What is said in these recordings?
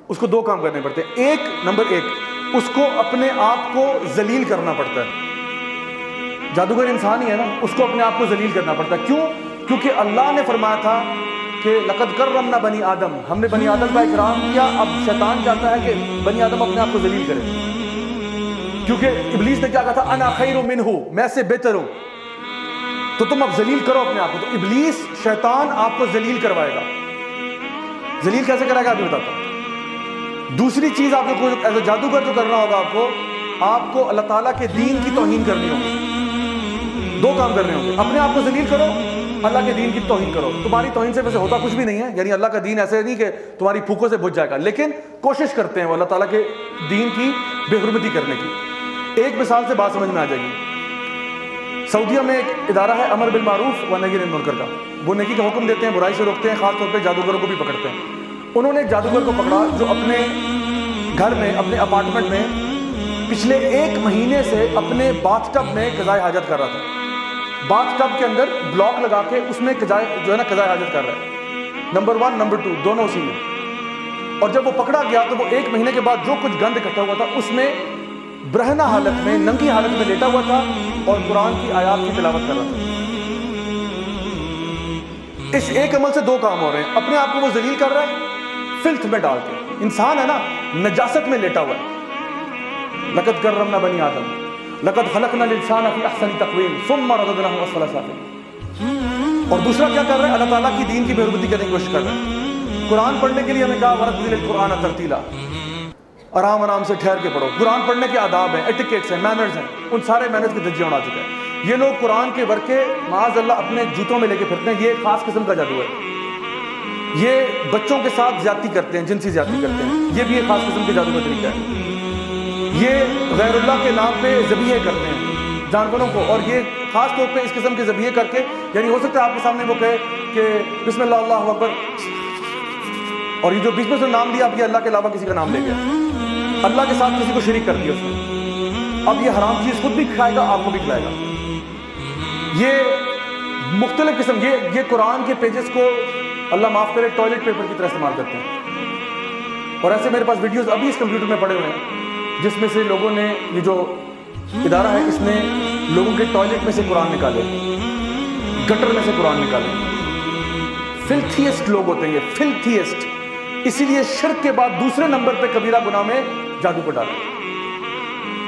اس کو دو کام کرنے پڑتے ہیں. نمبر ایک, اس کو اپنے آپ کو ذلیل کرنا پڑتا ہے. جادوگر انسان ہی ہے نا, اس کو اپنے آپ کو ذلیل کرنا پڑتا ہے. کیوں؟ کیونکہ اللہ نے فرمایا تھا کہ لقد کرمنا بنی آدم, ہم نے بنی آدم کا اکرام کیا. اب شیطان چاہتا ہے کہ بنی آدم اپنے آپ کو ذلیل کرے, کیونکہ ابلیس نے کیا کہا تھا, انا خیر منہ, میں سے بہتر ہوں, تو تم اب ذلیل کرو اپنے آپ کو. تو ابلیس شیطان آپ کو ذلیل کروائے گا. ذلیل کیسے کرائے گا ابھی بتاتا ہوں. دوسری چیز آپ کو ایز اے جادوگر جو کرنا ہوگا, آپ کو اللہ تعالیٰ کے دین کی توہین کرنی ہوگی. دو کام کرنے ہوں گے, اپنے آپ کو ذلیل کرو, اللہ کے دین کی توہین کرو. تمہاری توہین سے ویسے ہوتا کچھ بھی نہیں ہے, یعنی اللہ کا دین ایسے نہیں کہ تمہاری پھوکوں سے بجھ جائے گا, لیکن کوشش کرتے ہیں وہ اللہ تعالیٰ کے دین کی بے حرمتی کرنے کی. ایک مثال سے بات سمجھ میں آ جائے گی. سعودیہ میں ایک ادارہ ہے امر بالمعروف و نہی عن المنکر کا. وہ نیکی کا حکم دیتے ہیں, برائی سے روکتے ہیں, خاص طور پہ جادوگروں کو بھی پکڑتے ہیں. انہوں نے ایک جادوگر کو پکڑا جو اپنے گھر میں, اپنے اپارٹمنٹ میں پچھلے 1 مہینے سے اپنے باتھ ٹب میں قضائے حاجت کر رہا تھا. باتھ ٹب کے اندر بلاک لگا کے اس میں قضائے حاجت کر رہا ہے. نمبر 1 نمبر 2 دونوں اسی میں. اور جب وہ پکڑا گیا تو وہ 1 مہینے کے بعد جو کچھ گند اکٹھا ہوا تھا اس میں برہنہ حالت میں, ننگی حالت میں لیٹا ہوا تھا اور قرآن کی آیات کی تلاوت کر رہا تھا. اس ایک عمل سے 2 کام ہو رہے ہیں. اپنے آپ کو وہ ذلیل کر رہا ہے فلتھ میں ڈال کے. انسان ہے نا, نجاست میں لیٹا ہوا ہے. لقد کرمنا بنی آدم لقد خلقنا الانسان فی احسن تقویم ثم رددناہ اسفل سافلین. اور دوسرا کیا کر رہا ہے, اللہ تعالیٰ کی دین کی بے حرمتی کرنے کی کوشش کر رہا ہے. قرآن پڑھنے کے لیے ہمیں کہا ورتل القرآن ترتیلا, آرام سے ٹھہر کے پڑھو. قرآن پڑھنے کے آداب ہیں, ایٹیکیٹس ہیں, مینرز ہیں, ان سارے مینرز کی دھجیاں اڑا چکے ہیں. یہ لوگ قرآن کے ورقے معاذ اللہ اپنے جوتوں میں لے کے پھرتے ہیں. یہ خاص قسم کا جادو ہے. یہ بچوں کے ساتھ زیادتی کرتے ہیں, جنسی زیادتی کرتے ہیں. یہ بھی ایک خاص قسم کے جادو کا طریقہ ہے. یہ غیر اللہ کے نام پہ ذبیحے کرتے ہیں جانوروں کو, اور یہ خاص طور پہ اس قسم کے ذبیحے کر کے, یعنی ہو سکتا ہے آپ کے سامنے وہ کہے کہ بسم اللہ اللہ اکبر, اور یہ جو بیچ میں سے نام لیا, اب یہ اللہ کے علاوہ کسی کا نام لے گیا, اللہ کے ساتھ کسی کو شریک کر دیا اس نے. اب یہ حرام چیز خود بھی کھائے گا, آپ کو بھی کھلائے گا. یہ مختلف قسم, یہ قرآن کے پیجز کو اللہ معاف کرے ٹوائلٹ پیپر کی طرح استعمال کرتے ہیں. اور ایسے میرے پاس ویڈیوز ابھی اس کمپیوٹر میں پڑے ہوئے ہیں جس میں سے لوگوں نے, یہ جو ادارہ ہے اس نے لوگوں کے ٹوائلٹ میں سے قرآن نکالے, گٹر میں سے قرآن نکالے. فلتھیسٹ لوگ ہوتے ہیں یہ, فلتھیسٹ. اسی لیے شرک کے بعد دوسرے نمبر پہ کبیرہ گناہ میں جادو کو ڈالا.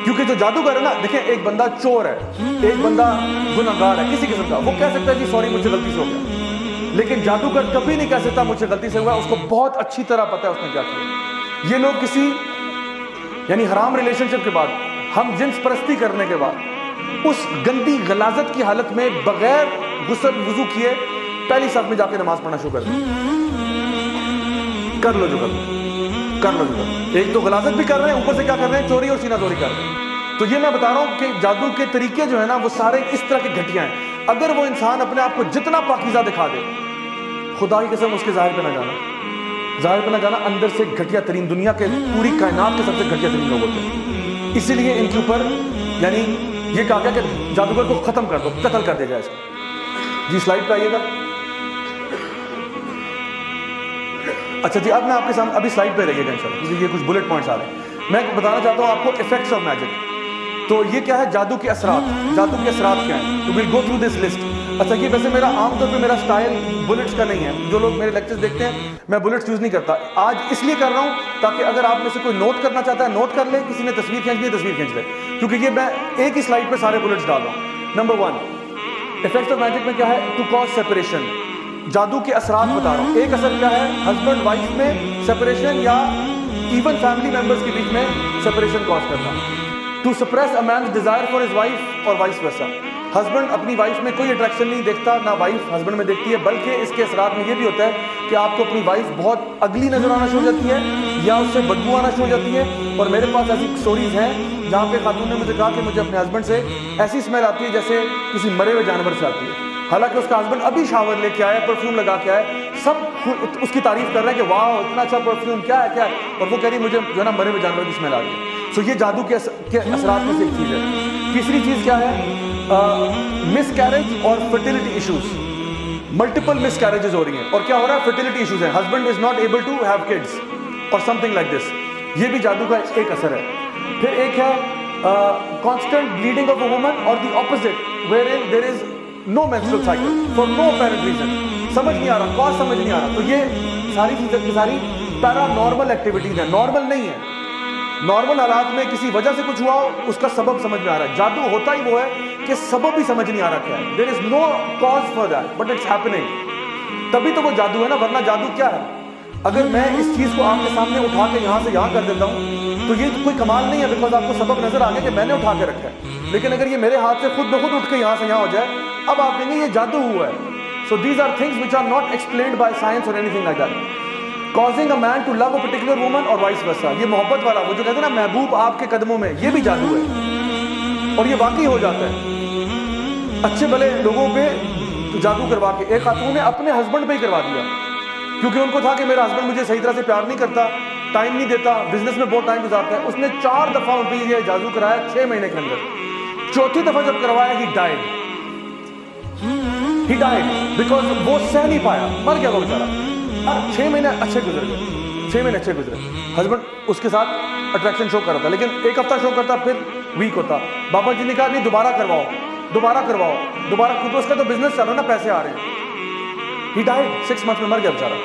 کیونکہ جو جادوگر ہے نا, دیکھیں ایک بندہ چور ہے, ایک بندہ گناہگار ہے کسی قسم کا, وہ کہہ سکتا ہے کہ سوری مجھ سے غلطی سے ہو گیا. لیکن جادوگر کبھی نہیں کہہ سکتا مجھ سے غلطی سے ہوا, اس کو بہت اچھی طرح پتہ ہے اس نے کیا کیا. یہ لوگ کسی یعنی حرام ریلیشن شپ کے بعد, ہم جنس پرستی کرنے کے بعد, اس گندی غلاظت کی حالت میں بغیر غسل وضو کیے پہلی صف میں جا کے نماز پڑھنا شروع کر دیں. کر لو جو کر لو. ایک تو غلاظت بھی کر رہے ہیں, اوپر سے کیا کر رہے ہیں, چوری اور سینہ چوری کر رہے ہیں. تو یہ میں بتا رہا ہوں کہ جادو کے طریقے جو ہے نا وہ سارے اس طرح کے گھٹیا ہیں. اگر وہ انسان اپنے آپ کو جتنا پاکیزہ دکھا دے, خدا کی قسم اس کے ظاہر پہ نہ جانا, اندر سے گھٹیا ترین, دنیا کے پوری کائنات کے سب سے گھٹیا ترین لوگ ہوتے ہیں. اسی لیے ان کے اوپر یعنی یہ کہا گیا کہ جادوگر کو ختم کر دو, قتل کر دیا جائے اس کو. جی سلائڈ پہ آئیے گا. اچھا جی, اب میں آپ کے سامنے ابھی سلائڈ پہ رہیے گا انشاءاللہ, یہ کچھ بلٹ پوائنٹس آ رہے ہیں. میں بتانا چاہتا ہوں آپ کو ایفیکٹس آف میجک. تو یہ کیا ہے, جادو کے اثرات کیا ہیں. تو well go through this list. اچھا یہ ویسے میرا عام طور پہ میرا سٹائل بلٹس کا نہیں ہے. جو لوگ میرے لیکچرز دیکھتے ہیں میں بلٹس یوز نہیں کرتا. آج اس لیے کر رہا ہوں تاکہ اگر آپ میں سے کوئی نوٹ کرنا چاہتا ہے نوٹ کر لے, کسی نے تصویر کھینچنی ہے تصویر کھینچ لے, کیونکہ یہ میں ایک ہی سلائڈ پہ سارے بلٹس ڈال رہا ہوں. نمبر 1 ایفیکٹس آف میجک میں کیا ہے, ٹو کاز سیپریشن. جادو کے اثرات بتا رہا ہوں. ایک اثر کیا ہے, ہسبینڈ وائف میں سیپریشن یا ایون فیملی ممبرس کے بیچ میں سیپریشن کاز کرنا. To suppress a man's desire for his wife اور وائس ورسا. ہسبینڈ اپنی وائف میں کوئی اٹریکشن نہیں دیکھتا, نہ وائف ہسبینڈ میں دیکھتی ہے, بلکہ اس کے اثرات میں یہ بھی ہوتا ہے کہ آپ کو اپنی وائف بہت اگلی نظر آنا شروع ہو جاتی ہے یا اس سے بدبو آنا شروع ہو جاتی ہے. اور میرے پاس ایسی سٹوریز ہیں جہاں پہ خاتون نے مجھے کہا کہ مجھے اپنے ہسبینڈ سے ایسی اسمیل آتی ہے جیسے کسی مرے ہوئے جانور سے آتی ہے, حالانکہ اس کا ہسبینڈ ابھی شاور لے کے آیا, پرفیوم لگا کے آیا, سب اس کی تعریف کر رہے ہیں کہ واہ اتنا اچھا پرفیوم, کیا ہے, اور وہ کہہ رہی مجھے جو ہے نا مرے ہوئے جانور کی اسمیل آ رہی ہے. سو یہ جادو کے اثرات میں سے ایک چیز ہے. تیسری چیز کیا ہے, مس کیریج اور fertility issues. Multiple miscarriages ہو رہی ہیں, اور کیا ہو رہا ہے, فرٹیلٹی ایشوز ہیں. Husband is not able to have kids, اور something like this. یہ بھی جادو کا ایک اثر ہے. پھر ایک ہے constant bleeding of a woman, or the opposite wherein there is no menstrual cycle for no apparent reason. سمجھ نہیں آ رہا, cause سمجھ نہیں آ رہا. تو یہ ساری چیزیں کی ساری پیرا نارمل ایکٹیویٹیز ہیں, نارمل نہیں ہے. نارمل حالات میں کسی وجہ سے کچھ ہوا ہو, اس کا سبب سمجھ میں آ رہا ہے. جادو ہوتا ہی وہ ہے کہ سبب بھی سمجھ نہیں آ رہا کیا ہے. there is no cause for that but it's happening. تبھی تو وہ جادو ہے نا, ورنہ جادو کیا ہے؟ اگر میں اس چیز کو آپ کے سامنے اٹھا کے یہاں سے یہاں کر دیتا ہوں تو یہ کوئی کمال نہیں ہے, بیکاز آپ کو سبب نظر آ گیا کہ میں نے اٹھا کے رکھا ہے. لیکن اگر یہ میرے ہاتھ سے خود بخود اٹھ کے یہاں سے یہاں ہو جائے, اب آپ کہیں گے یہ جادو ہوا ہے. So these are things which are not explained by science or anything like that. Causing a man to love a particular woman or vice versa. یہ محبت والا, وہ جو کہتے ہیں نا محبوب آپ کے قدموں میں, یہ بھی جادو ہے اور یہ واقعی ہو جاتا ہے. اچھے بھلے لوگوں پہ جادو کروا کے, ایک خاتون نے اپنے ہسبینڈ پہ ہی کروا دیا, کیونکہ ان کو تھا کہ میرا ہسبینڈ مجھے صحیح طرح سے پیار نہیں کرتا, ٹائم نہیں دیتا, بزنس میں بہت ٹائم گزارتا ہے. اس نے 4 دفعہ ان پہ یہ جادو کرایا 6 مہینے کے اندر. چوتھی دفعہ جب کروایا he died because وہ سہ نہیں پایا, مر گیا وہ بیچارہ. 6 مہینے اچھے گزر گئے, 6 مہینے اچھے گزرے. ہسبینڈ اس کے ساتھ اٹریکشن شو کر رہا تھا, لیکن ایک ہفتہ شو کرتا پھر ویک ہوتا. بابا جی نے کہا نہیں, دوبارہ کرواؤ, کیونکہ اس کا تو بزنس چل رہا نا, پیسے آ رہے ہیں. he died 6 months میں, مر گیا بیچارہ.